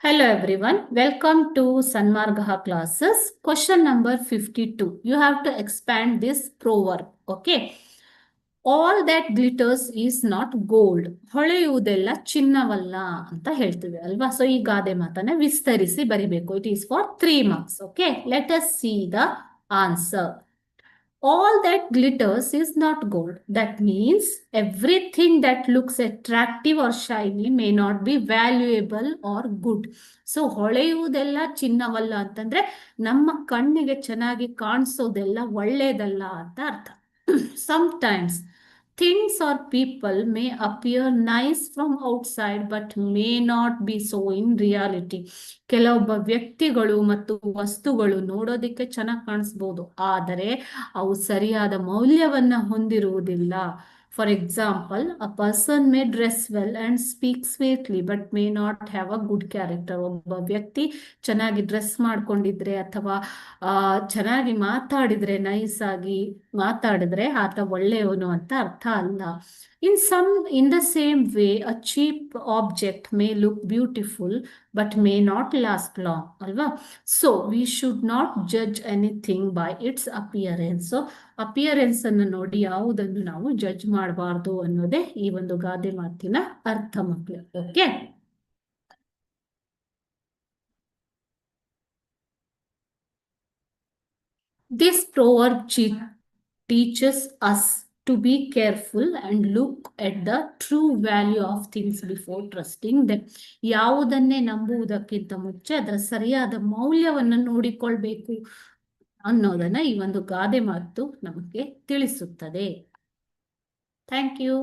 Hello everyone, welcome to Sanmargaha classes. Question number 52. You have to expand this proverb. Okay. All that glitters is not gold. ಹೊಳೆಯುವುದೆಲ್ಲ ಚಿನ್ನವಲ್ಲ ಅಂತ ಹೇಳ್ತೀವಿ ಅಲ್ವಾ. So ಈ ಗಾದೆ ಮಾತನ್ನ ವಿಸ್ತರಿಸಿ ಬರಿಬೇಕು. It is for 3 marks. Okay. Let us see the answer. All that glitters is not gold. That means everything that looks attractive or shiny may not be valuable or good. So ಹೊಳೆಯುವುದೆಲ್ಲ ಚಿನ್ನವಲ್ಲ ಅಂತಂದ್ರೆ ನಮ್ಮ ಕಣ್ಣಿಗೆ ಚೆನ್ನಾಗಿ ಕಾಣಿಸೋದೆಲ್ಲ ಒಳ್ಳೇದಲ್ಲ ಅಂತ ಅರ್ಥ. Sometimes things or people may appear nice from outside but may not be so in reality. ಕೆಲವೊಬ್ಬ ವ್ಯಕ್ತಿಗಳು ಮತ್ತು ವಸ್ತುಗಳು ನೋಡೋದಕ್ಕೆ ಚೆನ್ನಾಗಿ ಕಾಣಿಸ್ಬೋದು, ಆದರೆ ಅವು ಸರಿಯಾದ ಮೌಲ್ಯವನ್ನ ಹೊಂದಿರುವುದಿಲ್ಲ. For example, a person may dress well and speak sweetly but may not have a good character. ಒಬ್ಬ ವ್ಯಕ್ತಿ ಚೆನ್ನಾಗಿ ಡ್ರೆಸ್ ಮಾಡ್ಕೊಂಡಿದ್ರೆ ಅಥವಾ ಚೆನ್ನಾಗಿ ಮಾತಾಡಿದ್ರೆ, ನೈಸ್ ಆಗಿ ಮಾತಾಡಿದ್ರೆ ಆತ ಒಳ್ಳೆಯವನು ಅಂತ ಅರ್ಥ ಅಲ್ಲ. In the same way, a cheap object may look beautiful but may not last long, alva. So we should not judge anything by its appearance. So appearance ಅನ್ನು ನೋಡಿ ಯಾವುದನ್ನು ನಾವು ಜಡ್ಜ್ ಮಾಡಬಾರ್ದು ಅನ್ನೋದೇ ಈ ಒಂದು ಗಾದೆ ಮಾತಿನ ಅರ್ಥ ಮಕ್ಕಳು. Okay. This proverb teaches us to be careful and look at the true value of things before trusting them. ಯಾವುದನ್ನೇ ನಂಬುವುದಕ್ಕಿಂತ ಮುಂಚೆ ಅದರ ಸರಿಯಾದ ಮೌಲ್ಯವನ್ನು ನೋಡಿಕೊಳ್ಬೇಕು ಅನ್ನೋದನ್ನ ಈ ಒಂದು ಗಾದೆ ಮಾತು ನಮಗೆ ತಿಳಿಸುತ್ತದೆ. Thank you.